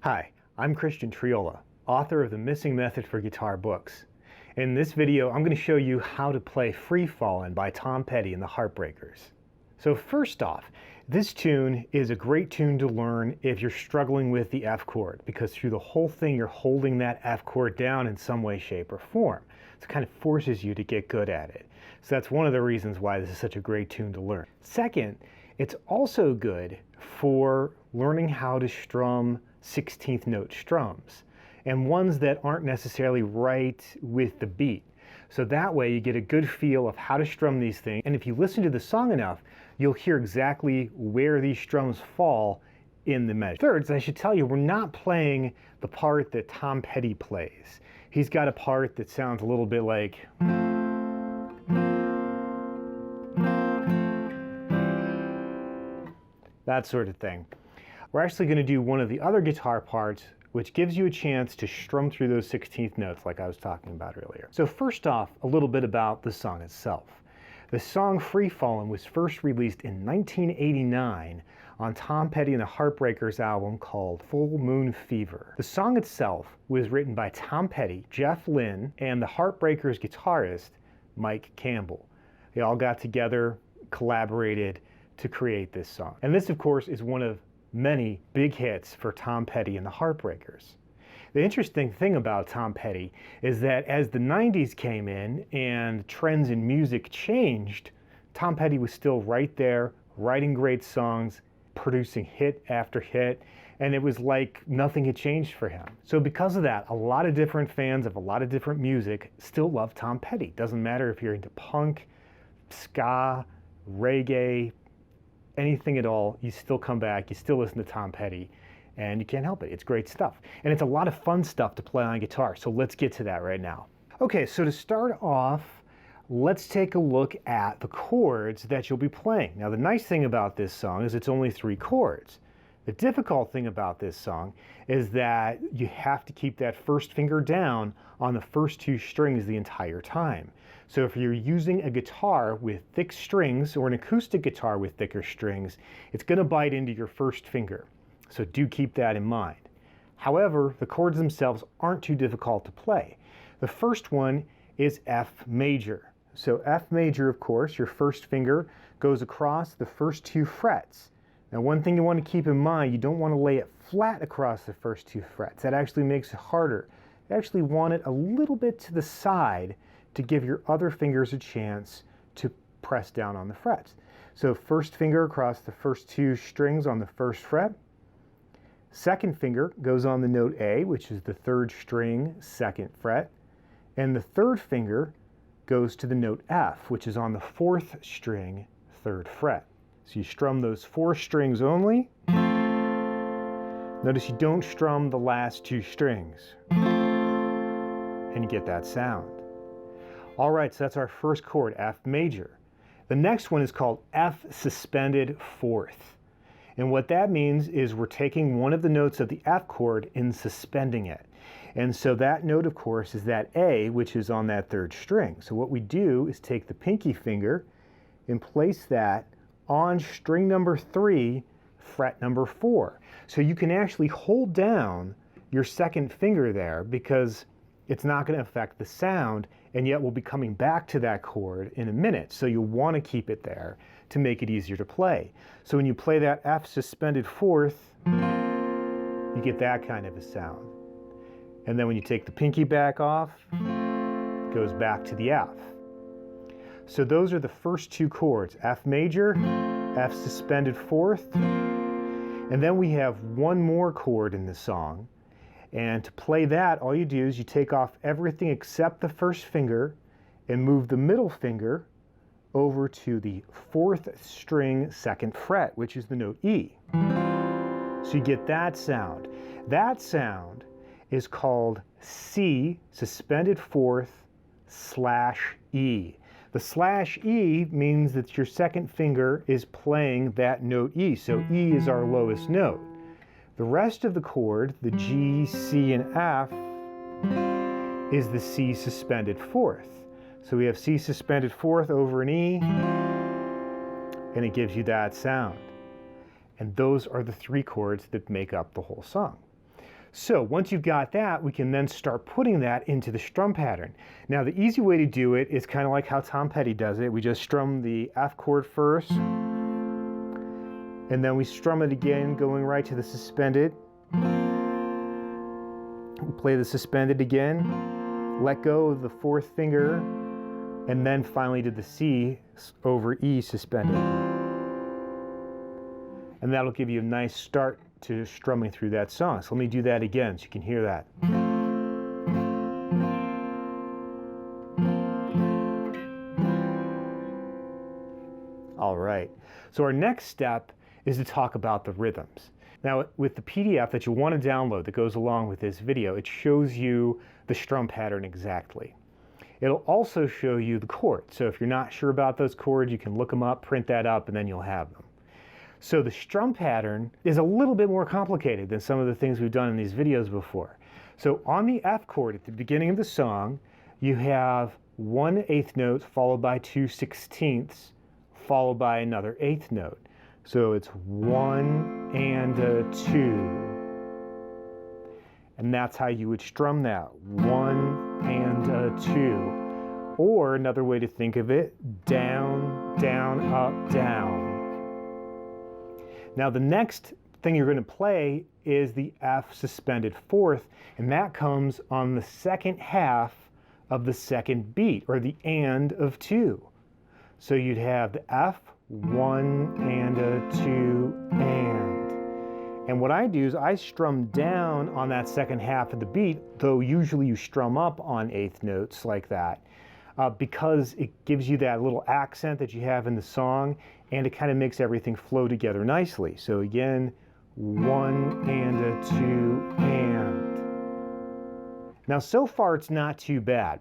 Hi, I'm Christian Triola, author of The Missing Method for Guitar books. In this video, I'm going to show you how to play Free Fallin' by Tom Petty and the Heartbreakers. So first off, this tune is a great tune to learn if you're struggling with the F chord, because through the whole thing you're holding that F chord down in some way, shape, or form. So it kind of forces you to get good at it. So that's one of the reasons why this is such a great tune to learn. Second, it's also good for learning how to strum 16th note strums, and ones that aren't necessarily right with the beat. So that way you get a good feel of how to strum these things, and if you listen to the song enough, you'll hear exactly where these strums fall in the measure. Third, I should tell you, we're not playing the part that Tom Petty plays. He's got a part that sounds a little bit like that sort of thing. We're actually going to do one of the other guitar parts, which gives you a chance to strum through those 16th notes like I was talking about earlier. So first off, a little bit about the song itself. The song Free Fallin' was first released in 1989 on Tom Petty and the Heartbreakers album called Full Moon Fever. The song itself was written by Tom Petty, Jeff Lynne, and the Heartbreakers guitarist Mike Campbell. They all got together, collaborated to create this song. And this, of course, is one of many big hits for Tom Petty and the Heartbreakers. The interesting thing about Tom Petty is that as the 90s came in and trends in music changed, Tom Petty was still right there, writing great songs, producing hit after hit, and it was like nothing had changed for him. So because of that, a lot of different fans of a lot of different music still love Tom Petty. Doesn't matter if you're into punk, ska, reggae, anything at all, you still come back, you still listen to Tom Petty, and you can't help it. It's great stuff. And it's a lot of fun stuff to play on guitar, so let's get to that right now. Okay, so to start off, let's take a look at the chords that you'll be playing. Now the nice thing about this song is it's only 3 chords. The difficult thing about this song is that you have to keep that first finger down on the first 2 strings the entire time. So if you're using a guitar with thick strings or an acoustic guitar with thicker strings, it's going to bite into your first finger. So do keep that in mind. However, the chords themselves aren't too difficult to play. The first one is F major. So F major, of course, your first finger goes across the first 2 frets. Now one thing you want to keep in mind, you don't want to lay it flat across the first 2 frets. That actually makes it harder. You actually want it a little bit to the side to give your other fingers a chance to press down on the frets. So first finger across the first 2 strings on the first fret. Second finger goes on the note A, which is the 3rd string, 2nd fret. And the third finger goes to the note F, which is on the 4th string, 3rd fret. So you strum those 4 strings only. Notice you don't strum the last 2 strings. And you get that sound. All right, so that's our first chord, F major. The next one is called F suspended 4th. And what that means is we're taking one of the notes of the F chord and suspending it. And so that note, of course, is that A, which is on that 3rd string. So what we do is take the pinky finger and place that on string number 3, fret number 4. So you can actually hold down your second finger there because it's not going to affect the sound, and yet we'll be coming back to that chord in a minute. So you'll want to keep it there to make it easier to play. So when you play that F suspended 4th, you get that kind of a sound. And then when you take the pinky back off, it goes back to the F. So those are the first 2 chords, F major, F suspended 4th, and then we have one more chord in the song. And to play that, all you do is you take off everything except the first finger and move the middle finger over to the 4th string, 2nd fret, which is the note E. So you get that sound. That sound is called C suspended 4th / E. The /E means that your second finger is playing that note E, so E is our lowest note. The rest of the chord, the G, C, and F, is the C suspended 4th. So we have C suspended 4th over an E, and it gives you that sound. And those are the 3 chords that make up the whole song. So once you've got that, we can then start putting that into the strum pattern. Now the easy way to do it is kind of like how Tom Petty does it. We just strum the F chord first, and then we strum it again, going right to the suspended. We play the suspended again, let go of the fourth finger, and then finally to the C over E suspended. And that'll give you a nice start to strumming through that song. So let me do that again so you can hear that. All right, so our next step is to talk about the rhythms. Now with the PDF that you want to download that goes along with this video, it shows you the strum pattern exactly. It'll also show you the chords. So if you're not sure about those chords, you can look them up, print that up, and then you'll have them. So the strum pattern is a little bit more complicated than some of the things we've done in these videos before. So on the F chord at the beginning of the song, you have 1/8 note followed by 2/16, followed by another 8th note. So it's 1 and a 2. And that's how you would strum that, 1 and a 2. Or another way to think of it, down, down, up, down. Now the next thing you're going to play is the F suspended 4th, and that comes on the second half of the second beat, or the and of 2. So you'd have the F, 1 and a 2, and what I do is I strum down on that second half of the beat, though usually you strum up on 8th notes like that, because it gives you that little accent that you have in the song, and it kind of makes everything flow together nicely. So again, 1 and a 2 and. Now so far it's not too bad.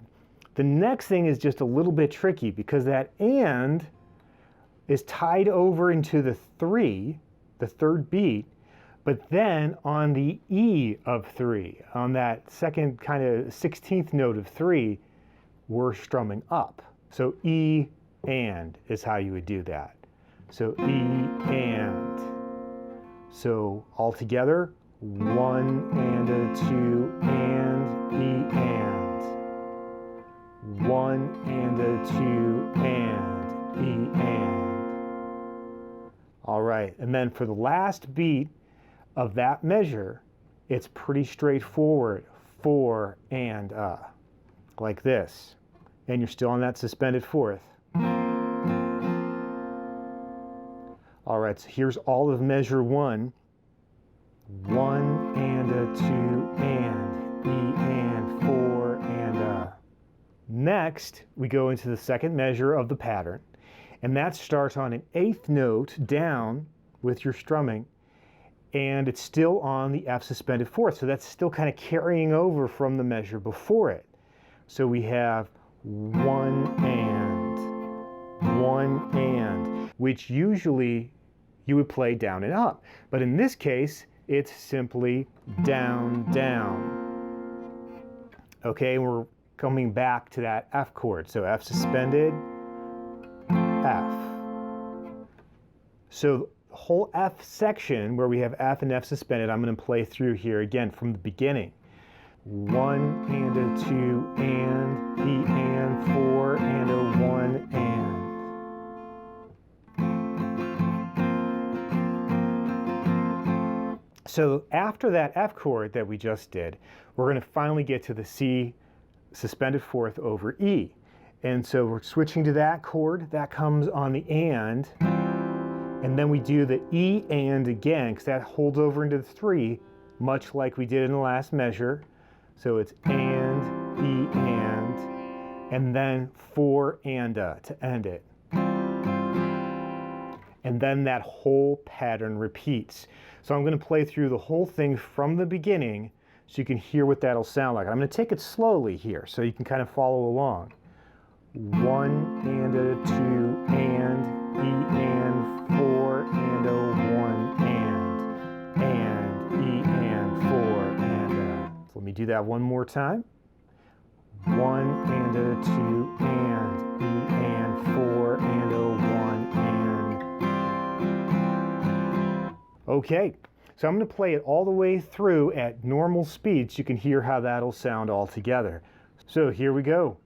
The next thing is just a little bit tricky because that and is tied over into the 3, the third beat, but then on the E of 3, on that second kind of 16th note of 3, we're strumming up. So E and is how you would do that. So E and. So all together, 1 and a 2 and E and. 1 and a 2 and E and. All right, and then for the last beat of that measure, it's pretty straightforward, 4 and like this. And you're still on that suspended 4th. All right, so here's all of measure 1. 1 and a 2 and E and 4 and Next, we go into the second measure of the pattern, and that starts on an 8th note down with your strumming, and it's still on the F suspended 4th, so that's still kind of carrying over from the measure before it. So we have 1 and, which usually you would play down and up. But in this case, it's simply down, down. Okay, we're coming back to that F chord. So F suspended, F. So the whole F section where we have F and F suspended, I'm going to play through here again from the beginning. 1 and a 2 and E and 4 and a 1 and. So after that F chord that we just did, we're going to finally get to the C suspended 4th over E. And so we're switching to that chord. That comes on the and then we do the E and again, because that holds over into the 3, much like we did in the last measure. So it's and, E and then 4 and to end it. And then that whole pattern repeats. So I'm going to play through the whole thing from the beginning so you can hear what that'll sound like. I'm going to take it slowly here so you can kind of follow along. 1 and a 2 and E and 4 and a 1 and E and 4 and So let me do that one more time. 1 and a 2 and E and 4 and a 1 and. Okay, So I'm going to play it all the way through at normal speed so you can hear how that'll sound all together. So here we go.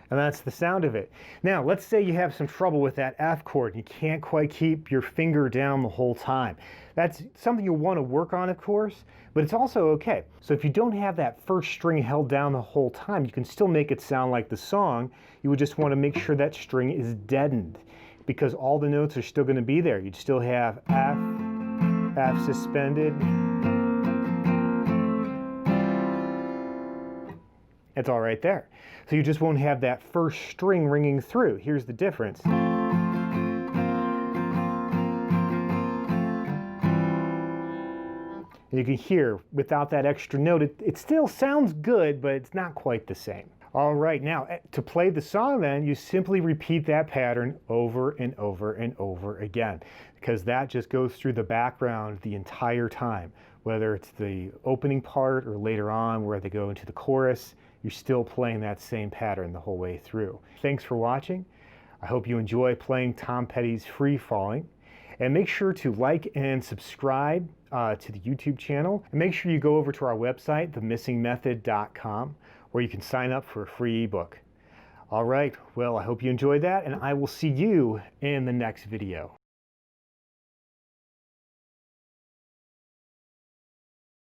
And that's the sound of it. Now, let's say you have some trouble with that F chord and you can't quite keep your finger down the whole time. That's something you'll want to work on, of course, but it's also okay. So if you don't have that first string held down the whole time, you can still make it sound like the song. You would just want to make sure that string is deadened because all the notes are still going to be there. You'd still have F, F suspended. It's all right there. So you just won't have that first string ringing through. Here's the difference. And you can hear, without that extra note, it still sounds good, but it's not quite the same. All right, now to play the song then, you simply repeat that pattern over and over and over again, because that just goes through the background the entire time. Whether it's the opening part or later on where they go into the chorus, you're still playing that same pattern the whole way through. Thanks for watching. I hope you enjoy playing Tom Petty's Free Falling. And make sure to like and subscribe to the YouTube channel. And make sure you go over to our website, themissingmethod.com, where you can sign up for a free ebook. All right, well, I hope you enjoyed that, and I will see you in the next video.